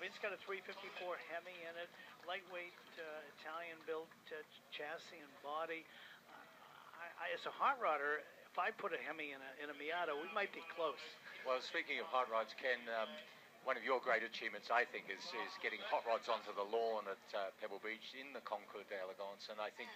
It's got a 354 Hemi in it, lightweight Italian-built chassis and body. As a hot rodder, if I put a Hemi in a Miata, we might be close. Well, speaking of hot rods, Ken, one of your great achievements, I think, is getting hot rods onto the lawn at Pebble Beach in the Concours d'Elegance, and I think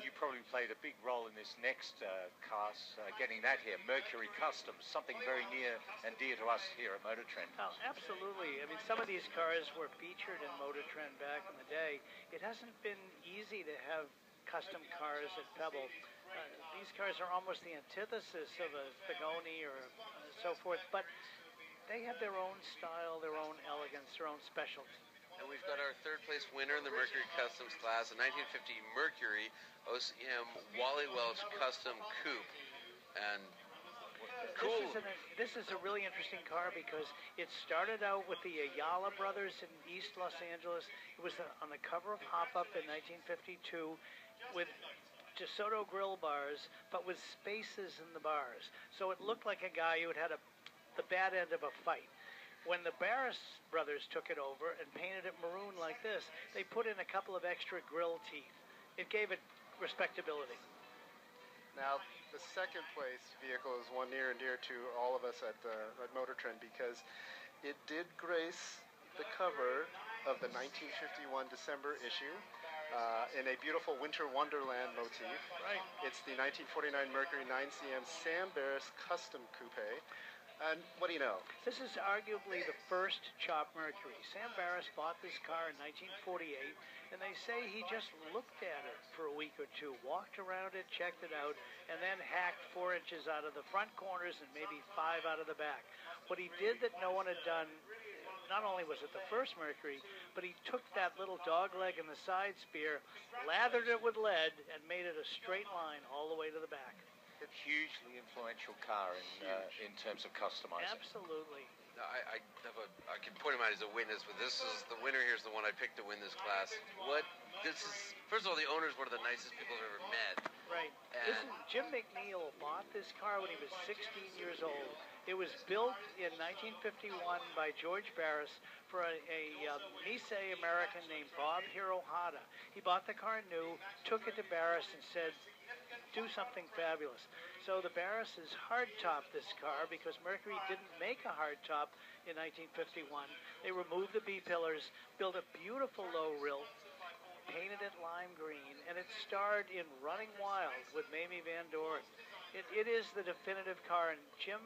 you probably played a big role in this next class, getting that here, Mercury Customs, something very near and dear to us here at Motor Trend. Oh, absolutely. I mean, some of these cars were featured in Motor Trend back in the day. It hasn't been easy to have custom cars at Pebble. These cars are almost the antithesis of a Pagani or so forth, but they have their own style, their own elegance, their own specialty. And we've got our third place winner in the Mercury Customs class, a 1950 Mercury OCM Wally Welch Custom Coupe. And cool. This is a really interesting car because it started out with the Ayala brothers in East Los Angeles. It was on the cover of Hop-Up in 1952 with DeSoto grill bars, but with spaces in the bars. So it looked like a guy who had the bad end of a fight. When the Barris brothers took it over and painted it maroon like this, they put in a couple of extra grill teeth. It gave it respectability. Now, the second place vehicle is one near and dear to all of us at Motor Trend because it did grace the cover of the 1951 December issue in a beautiful Winter Wonderland motif. Right. It's the 1949 Mercury 9cm Sam Barris Custom Coupe. And what do you know? This is arguably the first chop Mercury. Sam Barris bought this car in 1948, and they say he just looked at it for a week or two, walked around it, checked it out, and then hacked 4 inches out of the front corners and maybe 5 out of the back. What he did that no one had done, not only was it the first Mercury, but he took that little dog leg and the side spear, lathered it with lead, and made it a straight line all the way to the back. Hugely influential car in terms of customizing. Absolutely. I can point him out as a witness, but this is the winner. Here's the one I picked to win this class. First of all, the owner is one of the nicest people I've ever met. Right. Jim McNeil bought this car when he was 16 years old. It was built in 1951 by George Barris for a Nisei American named Bob Hirohata. He bought the car new, took it to Barris and said, do something fabulous. So the Barrises hardtopped this car because Mercury didn't make a hardtop in 1951. They removed the B-pillars, built a beautiful low rill, painted it lime green, and it starred in Running Wild with Mamie Van Doren. It is the definitive car, and Jim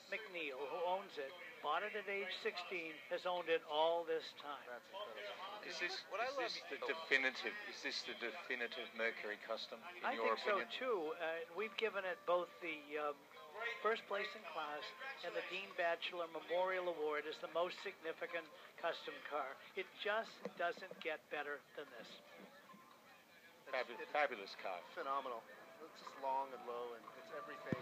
McNeil, who owns it, bought it at age 16, has owned it all this time. That's incredible. Is this the definitive Mercury Custom, in your opinion? I think so, too. We've given it both the first place in class and the Dean Batchelor Memorial Award as the most significant custom car. It just doesn't get better than this. Fabulous car. Phenomenal. It's just long and low, and it's everything